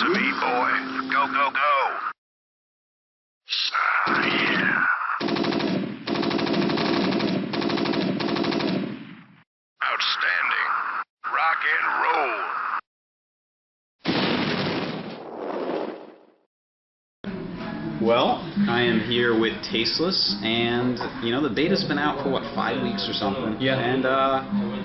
to me, boy. Go, go, go. Yeah. Outstanding. Rock and roll. Well, I am here with Tasteless, and the beta's been out for what, 5 weeks or something? Yeah. And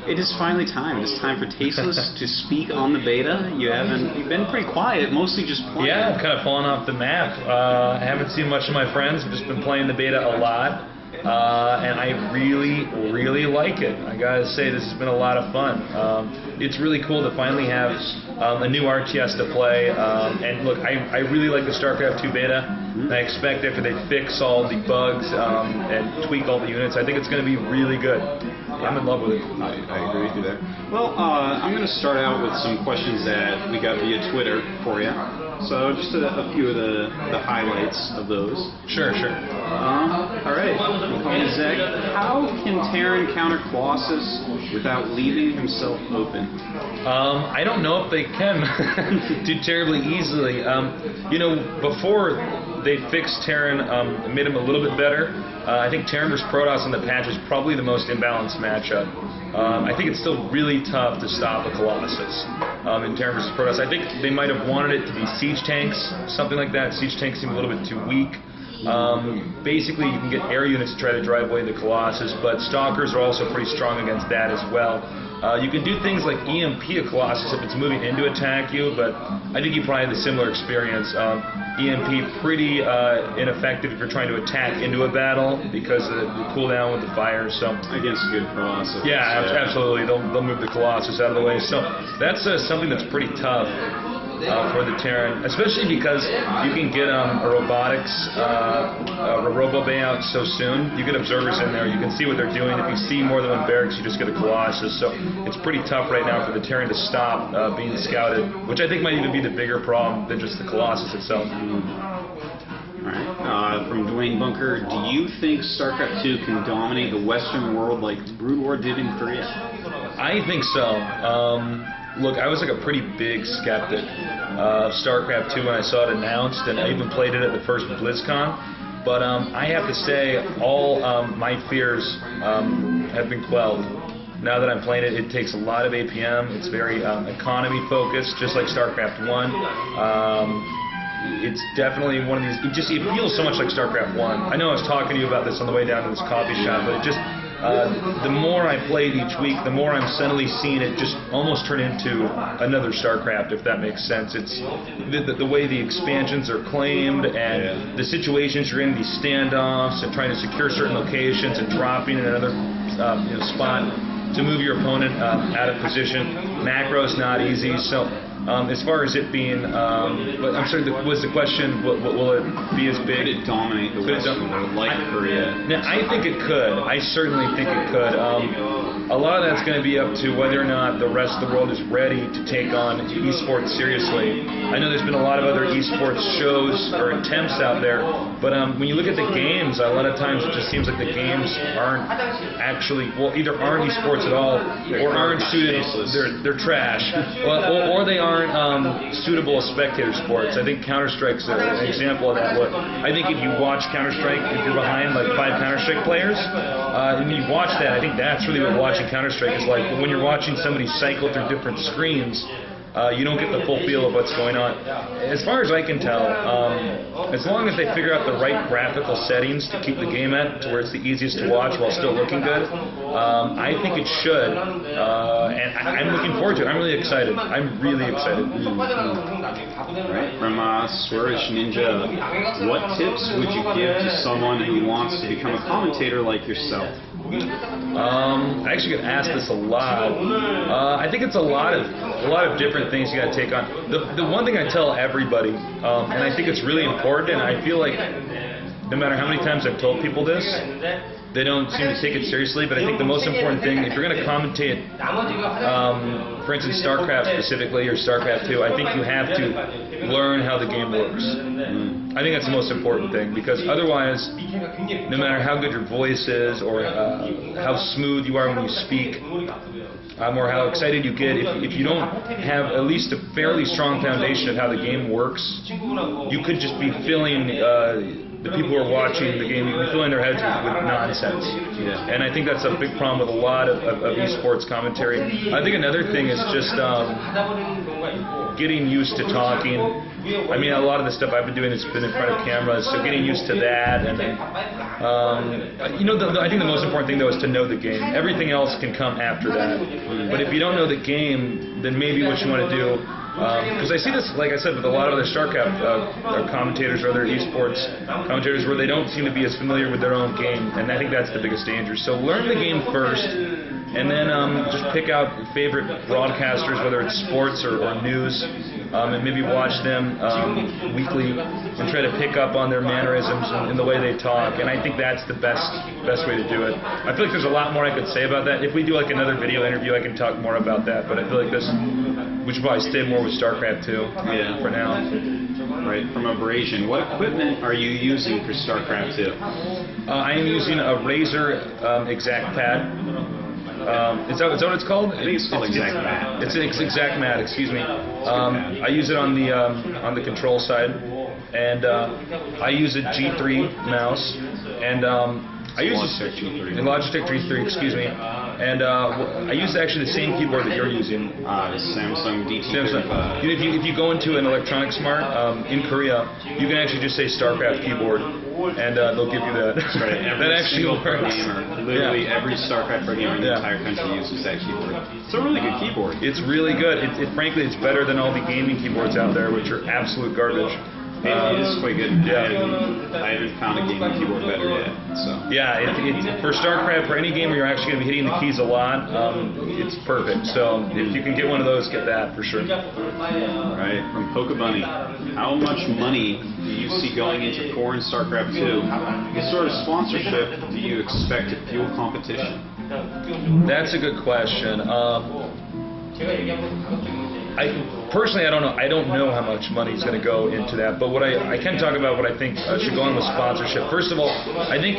it is finally time. It is time for Tasteless to speak on the beta. You've been pretty quiet, mostly just playing. Yeah, I've kind of fallen off the map. I haven't seen much of my friends. I've just been playing the beta a lot. And I really, really like it. I gotta say, this has been a lot of fun. It's really cool to finally have a new RTS to play. And look, I really like the Starcraft 2 beta. And I expect after they fix all the bugs and tweak all the units, I think it's going to be really good. I'm in love with it. I agree with you there. Well, I'm going to start out with some questions that we got via Twitter for you. So just a few of the highlights of those. Sure. All right. Zach, how can Terran counter Colossus without leaving himself open? I don't know if they can do terribly easily. Before they fixed Terran, made him a little bit better. I think Terran vs. Protoss in the patch is probably the most imbalanced matchup. I think it's still really tough to stop a Colossus in Terran vs. Protoss. I think they might have wanted it to be siege tanks, something like that. Siege tanks seem a little bit too weak. Basically, you can get air units to try to drive away the Colossus, but Stalkers are also pretty strong against that as well. You can do things like EMP a Colossus if it's moving in to attack you, but I think you probably had a similar experience. EMP pretty ineffective if you're trying to attack into a battle because of the cooldown with the fire. So against a good Colossus. Yeah, absolutely. They'll move the Colossus out of the way. So that's something that's pretty tough. For the Terran, especially because you can get a robotics, a robo bay out so soon. You get observers in there, you can see what they're doing. If you see more than one barracks, you just get a Colossus. So it's pretty tough right now for the Terran to stop being scouted, which I think might even be the bigger problem than just the Colossus itself. Alright, from Dwayne Bunker, do you think StarCraft 2 can dominate the Western world like Brood War did in Korea? I think so. Look, I was like a pretty big skeptic of StarCraft 2 when I saw it announced, and I even played it at the first BlizzCon. But I have to say, all my fears have been quelled. Now that I'm playing it, it takes a lot of APM. It's very economy focused, just like StarCraft 1. It's definitely one of these. It feels so much like StarCraft 1. I know I was talking to you about this on the way down to this coffee shop, but it just. The more I play it each week, the more I'm suddenly seeing it just almost turn into another StarCraft, if that makes sense. It's the way the expansions are claimed and the situations you're in, these standoffs and trying to secure certain locations and dropping in another spot to move your opponent out of position. Macro's not easy, so as far as it being, but I'm sorry, was the question, will it be as big? Could it dominate the Western world like Korea? Now, I think it could. I certainly think it could. A lot of that's going to be up to whether or not the rest of the world is ready to take on esports seriously. I know there's been a lot of other esports shows or attempts out there, but when you look at the games, a lot of times it just seems like the games aren't actually, well, either aren't esports at all, or aren't suited, they're trash, or they aren't suitable as spectator sports. I think Counter-Strike's an example of that. I think if you watch Counter-Strike, if you're behind like 5 Counter-Strike players, and you watch that, I think that's really what watching Counter-Strike is like. But when you're watching somebody cycle through different screens, you don't get the full feel of what's going on. As far as I can tell, as long as they figure out the right graphical settings to keep the game at to where it's the easiest to watch while still looking good, I think it should. And I'm looking forward to it. I'm really excited. I'm really excited. Right. From Swearish Ninja, what tips would you give to someone who wants to become a commentator like yourself? I actually get asked this a lot. I think it's a lot of different things you got to take on. The one thing I tell everybody, and I think it's really important, and I feel like no matter how many times I've told people this, they don't seem to take it seriously, but I think the most important thing, if you're going to commentate, for instance, Starcraft specifically, or Starcraft 2, I think you have to learn how the game works. I think that's the most important thing, because otherwise, no matter how good your voice is, or how smooth you are when you speak, or how excited you get, if you don't have at least a fairly strong foundation of how the game works, you could just be filling the people who are watching the game, you can fill in their heads with nonsense. Yeah. And I think that's a big problem with a lot of esports commentary. I think another thing is just getting used to talking. I mean, a lot of the stuff I've been doing has been in front of cameras, so getting used to that. And you know, I think the most important thing though is to know the game. Everything else can come after that. But if you don't know the game, then maybe what you want to do. Because I see this, like I said, with a lot of other Starcraft commentators or other esports commentators where they don't seem to be as familiar with their own game, and I think that's the biggest danger. So learn the game first, and then just pick out favorite broadcasters, whether it's sports or news, and maybe watch them weekly and try to pick up on their mannerisms and the way they talk. And I think that's the best way to do it. I feel like there's a lot more I could say about that. If we do like another video interview, I can talk more about that. But I feel like we should probably stay more with Starcraft 2 for now. Right, from Abrasion. What equipment are you using for Starcraft 2? I am using a Razer Exact Pad. Is that what it's called? I think it's called Exact Mat. It's Exact Mat, excuse me. I use it on the control side, and I use a G3 mouse, and I use a Logitech G3, excuse me, and I use actually the same keyboard that you're using. Samsung DT35. If you go into an Electronics Mart in Korea, you can actually just say Starcraft keyboard, and they'll give you that. That's right. That actually works. Literally every Starcraft gamer in the entire country uses that keyboard. It's a really good keyboard. It's really good. Frankly, it's better than all the gaming keyboards out there, which are absolute garbage. It is quite good. Yeah. I haven't found a gaming keyboard better yet. So. Yeah, for StarCraft, for any game where you're actually going to be hitting the keys a lot, it's perfect. So if you can get one of those, get that for sure. Right, from Pokebunny. How much money do you see going into core in StarCraft 2? What sort of sponsorship do you expect to fuel competition? That's a good question. Personally, I don't know. I don't know how much money is going to go into that. But what I can talk about what I think should go on with sponsorship. First of all, I think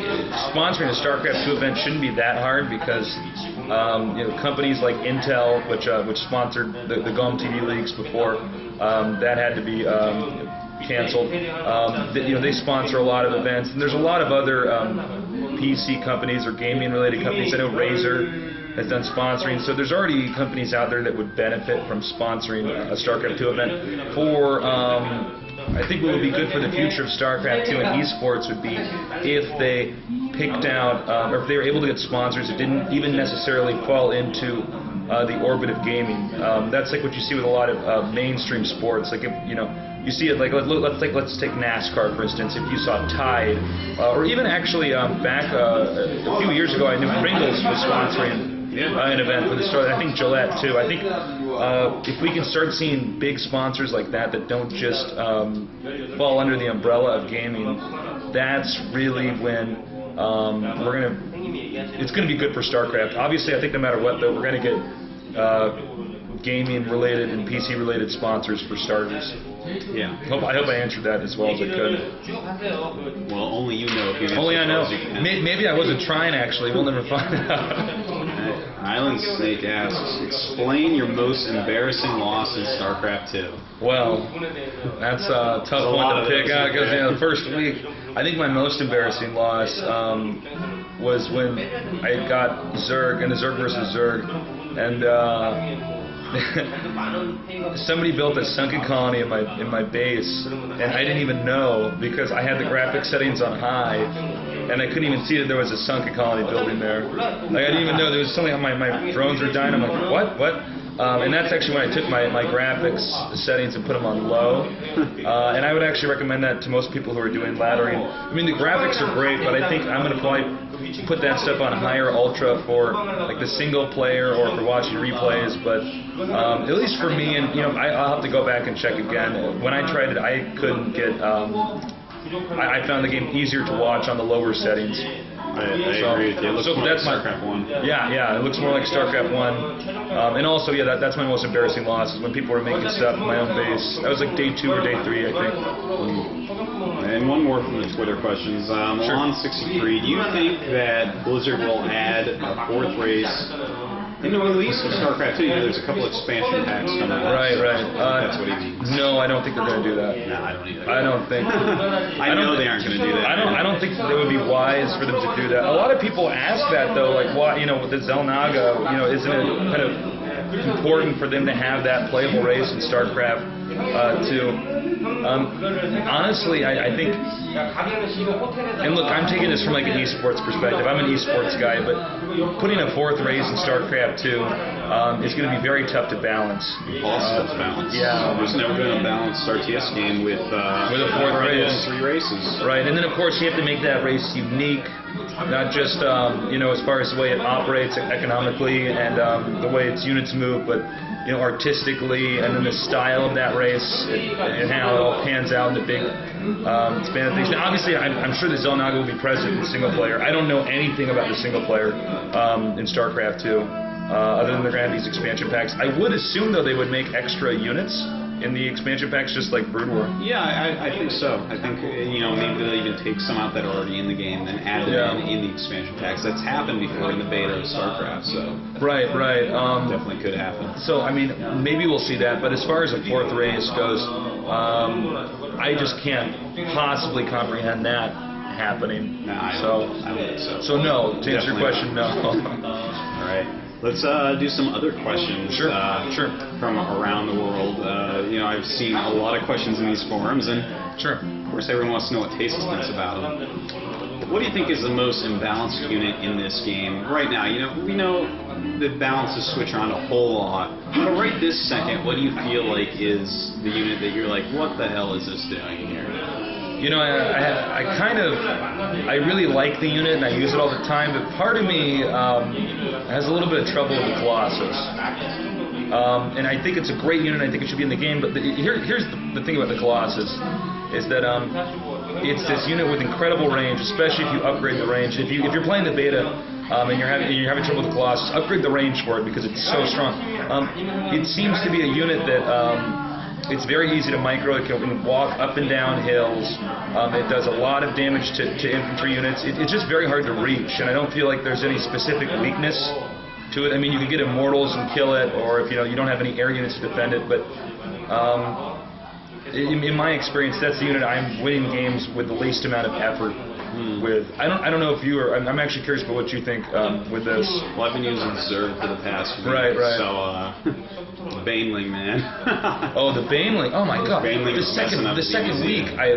sponsoring a StarCraft 2 event shouldn't be that hard because companies like Intel, which sponsored the GOM TV leagues before, that had to be canceled. They sponsor a lot of events, and there's a lot of other PC companies or gaming-related companies. I know Razer has done sponsoring, so there's already companies out there that would benefit from sponsoring a StarCraft 2 event. I think what would be good for the future of StarCraft 2 and esports would be if they picked out, or if they were able to get sponsors that didn't even necessarily fall into the orbit of gaming. That's like what you see with a lot of mainstream sports. Like you see it like let's take NASCAR for instance. If you saw Tide, or even actually back a few years ago, I knew Pringles was sponsoring an event for the start. I think Gillette too. I think if we can start seeing big sponsors like that don't just fall under the umbrella of gaming, that's really when it's gonna be good for StarCraft. Obviously, I think no matter what though, we're gonna get gaming related and PC related sponsors for starters. Yeah. I hope I answered that as well as I could. Well, only you know. If you only I know. Maybe I wasn't trying actually. We'll never find out. Island Snake asks, explain your most embarrassing loss in StarCraft 2. Well, that's a tough one to pick out because the first week, I think my most embarrassing loss was when I got Zerg in a Zerg versus Zerg, and somebody built a sunken colony in my base, and I didn't even know because I had the graphics settings on high, and I couldn't even see that there was a sunken colony building there. Like I didn't even know there was something on my drones were dying. I'm like, what? And that's actually when I took my graphics settings and put them on low. And I would actually recommend that to most people who are doing laddering. I mean, the graphics are great, but I think I'm going to probably put that stuff on higher ultra for like the single player or for watching replays. But at least for me, and I'll have to go back and check again. When I tried it, I couldn't get. I found the game easier to watch on the lower settings. I agree with you. It looks more like Starcraft 1. Yeah, it looks more like Starcraft 1. And also, yeah, that's my most embarrassing loss, is when people were making stuff in my own base. That was like day 2 or day 3, I think. And one more from the Twitter questions. Sure. On 63, do you think that Blizzard will add a 4th race? In the release of Starcraft 2, there's a couple expansion packs coming out. Right. That's what he means. No, I don't think they're going to do that. No, I don't either. I don't think. I know they aren't going to do that. I don't think that it would be wise for them to do that. A lot of people ask that though, like, why, with the Xel'Naga, isn't it kind of important for them to have that playable race in StarCraft 2? Honestly, I think, and look, I'm taking this from like an esports perspective. I'm an esports guy, but putting a 4th race in StarCraft 2 is going to be very tough to balance. Impossible to balance. Yeah. There's never been a balanced RTS game with a 4th race. 3 races. Right, and then of course you have to make that race unique, not just as far as the way it operates economically and the way its units move, but artistically, and then the style of that race and how it all pans out into big expanded things. Now, obviously, I'm sure the Xel'Naga will be present in single player. I don't know anything about the single player in StarCraft 2, other than they're going to have these expansion packs. I would assume, though, they would make extra units in the expansion packs, just like Brood War. Yeah, I think so. I think, maybe they'll even take some out that are already in the game and add them in the expansion packs. That's happened before in the beta of StarCraft, so... Right. Definitely could happen. So, I mean, maybe we'll see that, but as far as a 4th race goes, I just can't possibly comprehend that happening. No, I don't think so. So no, to answer your question, no. All right. Let's do some other questions. Sure. From around the world. I've seen a lot of questions in these forums, and of course everyone wants to know what Tasteless thinks about them. What do you think is the most imbalanced unit in this game right now? We know the balances switch around a whole lot, but right this second, what do you feel like is the unit that you're like, what the hell is this doing here? I really like the unit and I use it all the time, but part of me has a little bit of trouble with the Colossus. And I think it's a great unit, I think it should be in the game, but here's the thing about the Colossus, is that it's this unit with incredible range, especially if you upgrade the range. If you're playing the beta and you're having trouble with the Colossus, upgrade the range for it because it's so strong. It seems to be a unit that it's very easy to micro. It can walk up and down hills. It does a lot of damage to infantry units. It's just very hard to reach, and I don't feel like there's any specific weakness to it. I mean, you can get immortals and kill it, or if you don't have any air units to defend it, but in my experience, that's the unit I'm winning games with the least amount of effort with. I don't know if you are. I'm actually curious about what you think with this. Well, I've been using Zerg for the past week. Right. So, Baneling, man. Oh, the Baneling. Oh my God. Baneling the second week, I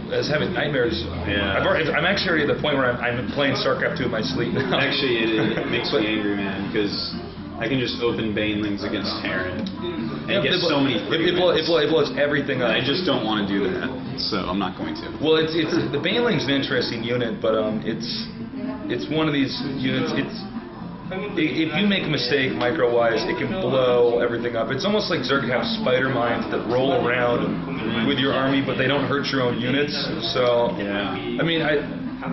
was having nightmares. Yeah. I'm actually already at the point where I'm playing StarCraft 2 in my sleep now. Actually, it makes me angry, man, because I can just open Banelings against Terran and get so many free it blows everything up. I just don't want to do that, so I'm not going to. Well, the Baneling's an interesting unit, but it's one of these units. If you make a mistake micro-wise, it can blow everything up. It's almost like Zerg have spider mines that roll around with your army, but they don't hurt your own units. So, yeah. I mean, I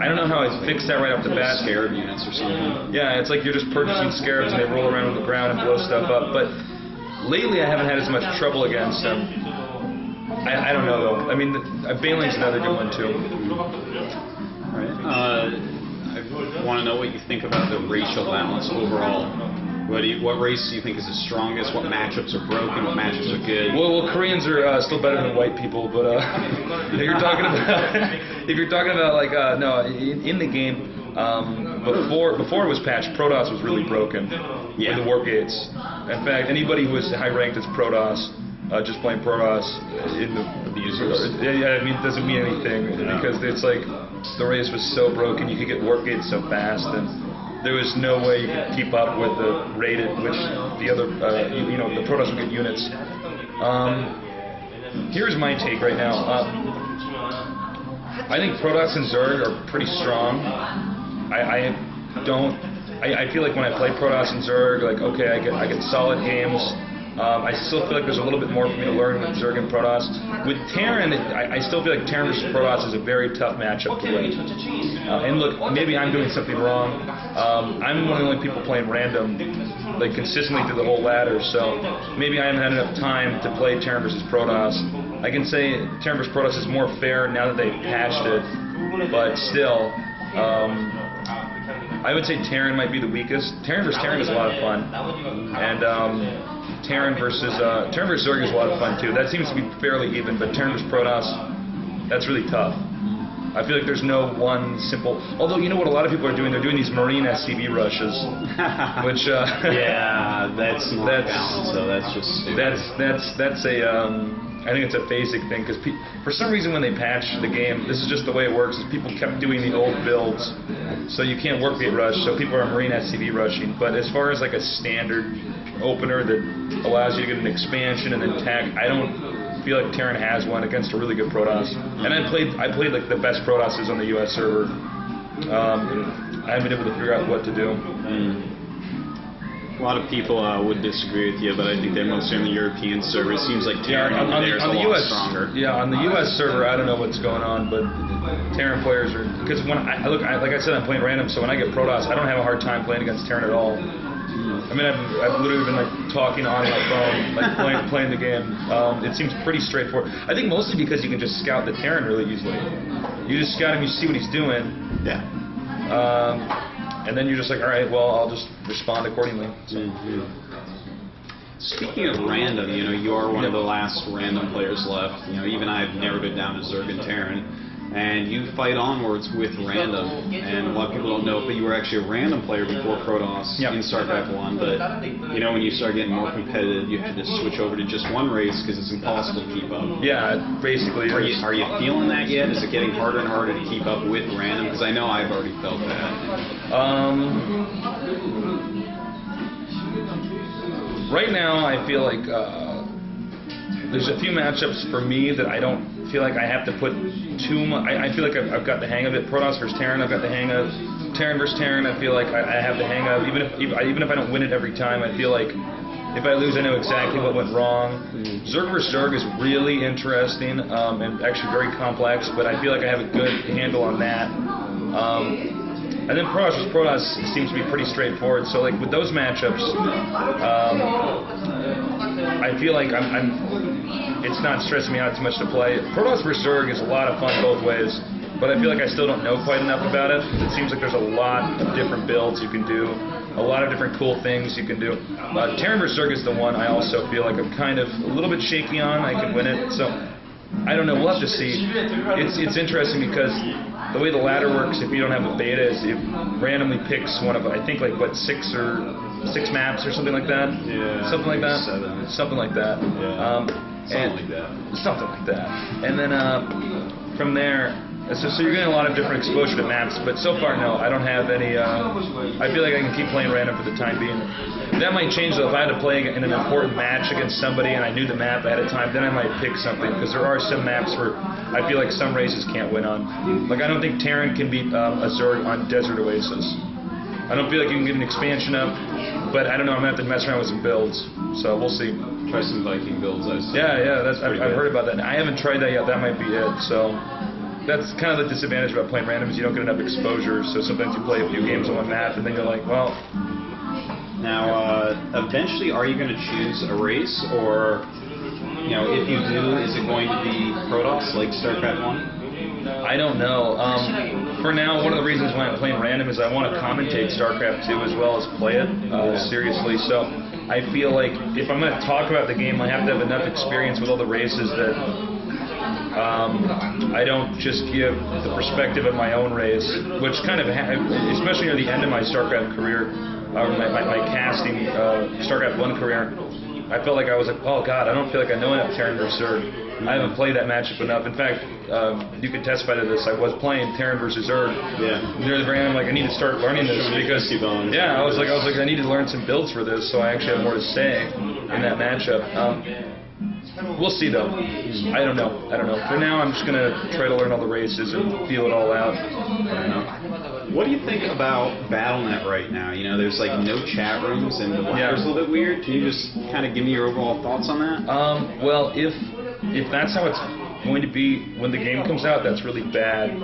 don't know how I fixed that right off the bat. Scarab units or something. Yeah, it's like you're just purchasing scarabs and they roll around on the ground and blow stuff up. But lately I haven't had as much trouble against them. I don't know though. I mean, Baneling's another good one too. All right. I want to know what you think about the racial balance overall. What race do you think is the strongest? What matchups are broken? What matchups are good? Well, Koreans are still better than white people, but if you're talking about like no, in the game before it was patched, Protoss was really broken with the warp gates. In fact, anybody who was high ranked as Protoss, just playing Protoss in the abusers. Yeah, I mean, it doesn't mean anything because it's like the race was so broken. You could get warp gates so fast and there was no way you could keep up with the rate at which the other, the Protoss would get units. Here's my take right now. I think Protoss and Zerg are pretty strong. I feel like when I play Protoss and Zerg, like, okay, I get solid games. I still feel like there's a little bit more for me to learn with Zerg and Protoss. With Terran, I still feel like Terran versus Protoss is a very tough matchup to win. And look, maybe I'm doing something wrong. I'm one of the only people playing random, like consistently through the whole ladder, so maybe I haven't had enough time to play Terran versus Protoss. I can say Terran versus Protoss is more fair now that they've patched it, but still, I would say Terran might be the weakest. Terran versus Terran is a lot of fun, and Terran versus Zerg is a lot of fun too. That seems to be fairly even, but Terran versus Protoss, that's really tough. I feel like there's no one simple. Although you know what a lot of people are doing, they're doing these Marine SCV rushes, which yeah, that's not balanced, so that's just stupid. that's a I think it's a basic thing because for some reason when they patched the game, this is just the way it works. Is people kept doing the old builds, so you can't work gate rush. So people are Marine SCV rushing. But as far as like a standard opener that allows you to get an expansion and then tack, I don't feel like Terran has one against a really good Protoss. And I played like the best Protosses on the US server. I haven't been able to figure out what to do. A lot of people would disagree with you, but I think they're mostly on the European server. It seems like Terran on the US stronger. Yeah, on the US server, I don't know what's going on, but Terran players are, because when I look, like I said, I'm playing random, so when I get Protoss, I don't have a hard time playing against Terran at all. I mean, I've literally been like talking on my phone, like playing the game. It seems pretty straightforward. I think mostly because you can just scout the Terran really easily. You just scout him, you see what he's doing. Yeah. And then you're just like, all right, well, I'll just respond accordingly. So. Speaking of random, you know, you are one of the last random players left. You know, even I've narrowed it down to Zerg and Terran. And you fight onwards with random, and a lot of people don't know, but you were actually a random player before Protoss in Starcraft 1, but, you know, when you start getting more competitive, you have to just switch over to just one race because it's impossible to keep up. Yeah, basically. Are you feeling that yet? Is it getting harder and harder to keep up with random? Because I know I've already felt that. Right now, I feel like there's a few matchups for me that I don't feel like I have to put too much. I feel like I've got the hang of it. Protoss versus Terran, I've got the hang of. Terran versus Terran, I feel like I have the hang of. Even if I don't win it every time, I feel like if I lose, I know exactly what went wrong. Zerg versus Zerg is really interesting and actually very complex, but I feel like I have a good handle on that. And then Protoss versus Protoss seems to be pretty straightforward. So like with those matchups, I feel like it's not stressing me out too much to play. Protoss versus Zerg is a lot of fun both ways, but I feel like I still don't know quite enough about it. It seems like there's a lot of different builds you can do, a lot of different cool things you can do. Terran versus Zerg is the one I also feel like I'm kind of a little bit shaky on. I can win it, so I don't know. We'll have to see. It's interesting because the way the ladder works, if you don't have a beta, is it randomly picks one of, I think, like what, six maps or something like that. Yeah. Something like that. 7. Something like that. Yeah. Something like that. And then from there, so you're getting a lot of different exposure to maps, but so far, no, I don't have any. I feel like I can keep playing random for the time being. That might change though. If I had to play in an important match against somebody and I knew the map ahead of time, then I might pick something, because there are some maps where I feel like some races can't win on. Like I don't think Terran can beat a Zerg on Desert Oasis. I don't feel like you can get an expansion up, but I don't know. I'm gonna have to mess around with some builds, so we'll see. Try some Viking builds. Yeah, I've heard about that. I haven't tried that yet. That might be it. So that's kind of the disadvantage about playing random, is you don't get enough exposure. So sometimes you play a few games on one map and then you're like, well. Now, eventually, are you going to choose a race, or, you know, if you do, is it going to be Protoss like StarCraft 1? I don't know. For now, one of the reasons why I'm playing random is I want to commentate StarCraft 2 as well as play it seriously. So I feel like if I'm going to talk about the game, I have to have enough experience with all the races that I don't just give the perspective of my own race, which kind of, especially near the end of my StarCraft career, my casting StarCraft 1 career, I felt like I was like, oh god, I don't feel like I know enough Terran versus Zerg. I haven't played that matchup enough. In fact, you can testify to this. I was playing Terran versus Zerg. Yeah. Near the very end, I'm like, I need to start learning this because yeah, I was like, I need to learn some builds for this, so I actually have more to say in that matchup. We'll see though. I don't know. For now, I'm just gonna try to learn all the races and feel it all out. What do you think about Battle.net right now? You know, there's like no chat rooms, and the ladder's a little bit weird. Can you just kind of give me your overall thoughts on that? Well, if that's how it's going to be when the game comes out, that's really bad.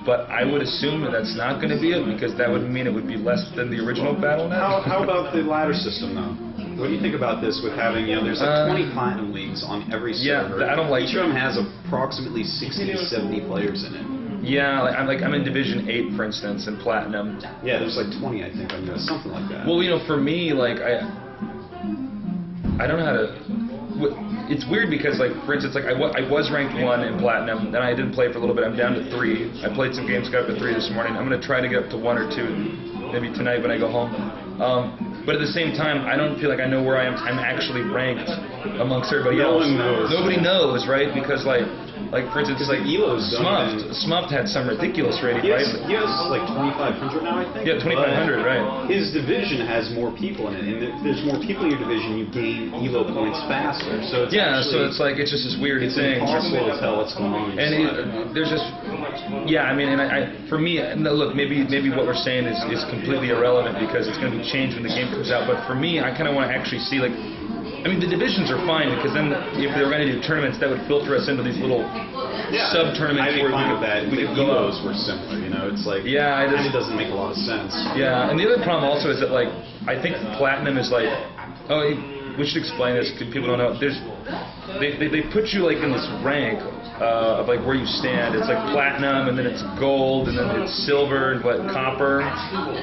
But I would assume that that's not going to be it, because that would mean it would be less than the original Battle.net. How about the ladder system, though? What do you think about this with having, you know, there's like 20 Platinum Leagues on every server. Yeah, I don't like Each of them has approximately 60 to 70 players in it. Yeah, I'm in Division 8, for instance, in Platinum. Yeah, there's like 20, I think, on this, something like that. Well, you know, for me, like, I don't know how to... It's weird because, like, for instance, like, I was ranked 1 in Platinum, then I didn't play for a little bit. I'm down to 3. I played some games, got up to 3 this morning. I'm going to try to get up to 1 or 2, maybe tonight when I go home. But at the same time, I don't feel like I know where I'm actually ranked amongst everybody else. No one knows. Nobody knows, right? Because, like for instance, like Elo's Smuffed had some ridiculous rating, right? He has like 2,500 now, I think. Yeah, 2,500, right? His division has more people in it, and there's more people in your division, you gain Elo points faster. So it's so it's like it's just this weird thing. It's impossible to tell what's going on. And there's just I mean, and for me, look, maybe what we're saying is completely irrelevant because it's going to be changed when the game comes out. But for me, I kind of want to actually see like. I mean, the divisions are fine because then if they were going to do tournaments, that would filter us into these little sub-tournaments. I'd be fine with that. The Elos were similar, you know. It's like, it doesn't make a lot of sense. Yeah, and the other problem also is that, like, I think Platinum is like, we should explain this because people don't know. They put you, like, in this rank of, like, where you stand. It's, like, Platinum, and then it's Gold, and then it's Silver, and Copper.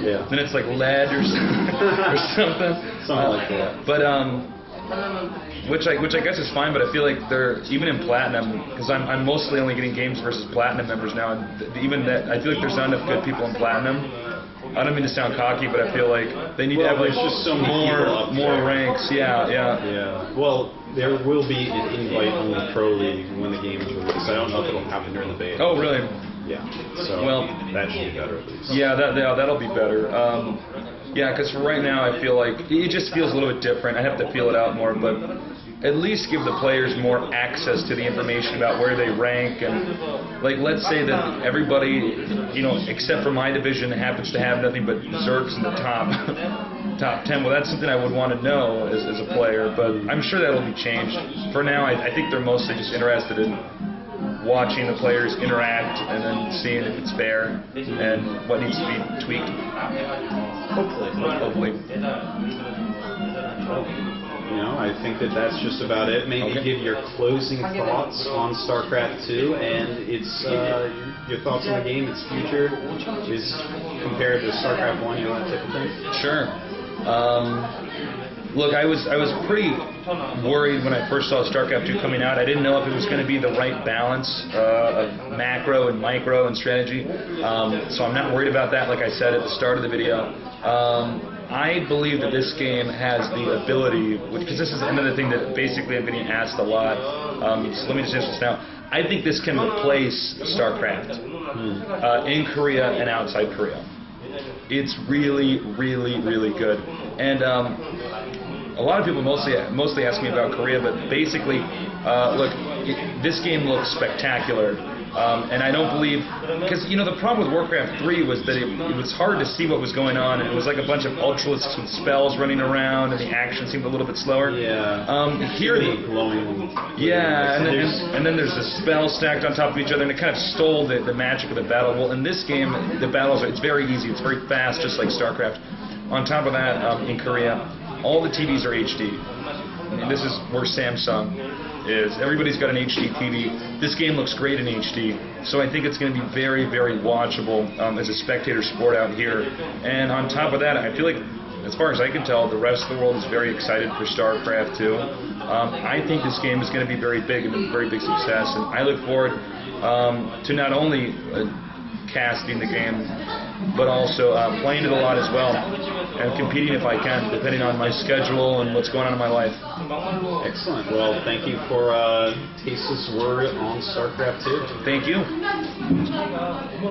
Yeah. Then it's, like, Lead or something. Something like that. But, which I guess is fine, but I feel like they're even in Platinum because I'm mostly only getting games versus Platinum members now, and even that I feel like there's not enough good people in Platinum. I don't mean to sound cocky, but I feel like they need to have like just so more ranks. Yeah. Well, there will be an invite-only pro league when the game is released. I don't know if it'll happen during the beta. Oh, really? Yeah. So that should be better at least. Yeah, that'll be better. Yeah, because for right now, I feel like it just feels a little bit different. I have to feel it out more, but at least give the players more access to the information about where they rank. And, like, let's say that everybody, you know, except for my division, happens to have nothing but Zergs in the top 10. Well, that's something I would want to know as a player, but I'm sure that'll be changed. For now, I think they're mostly just interested in watching the players interact and then seeing if it's fair and what needs to be tweaked. Hopefully. You know, I think that's just about it. Maybe give your closing thoughts on Starcraft 2 and its your thoughts on the game, its future, is compared to Starcraft 1, you know, that type of thing. Sure. Look, I was pretty worried when I first saw StarCraft 2 coming out. I didn't know if it was going to be the right balance of macro and micro and strategy. So I'm not worried about that, like I said at the start of the video. I believe that this game has the ability, because this is another thing that basically I'm getting asked a lot. So let me just answer this now. I think this can replace StarCraft in Korea and outside Korea. It's really, really, really good. And a lot of people mostly ask me about Korea, but basically, look, this game looks spectacular. And I don't believe, because, you know, the problem with Warcraft 3 was that it was hard to see what was going on, and it was like a bunch of ultralisks with spells running around, and the action seemed a little bit slower. Yeah. Here, glowing. Yeah, and then there's the spells stacked on top of each other, and it kind of stole the magic of the battle. Well, in this game, the battles it's very easy, it's very fast, just like StarCraft. On top of that, in Korea, all the TVs are HD. And this is where Samsung is. Everybody's got an HD TV. This game looks great in HD, so I think it's going to be very, very watchable as a spectator sport out here. And on top of that, I feel like, as far as I can tell, the rest of the world is very excited for StarCraft 2. I think this game is going to be very big and a very big success, and I look forward to not only casting the game, but also playing it a lot as well, and competing if I can, depending on my schedule and what's going on in my life. Excellent. Well, thank you for Tasteless word on StarCraft 2. Thank you.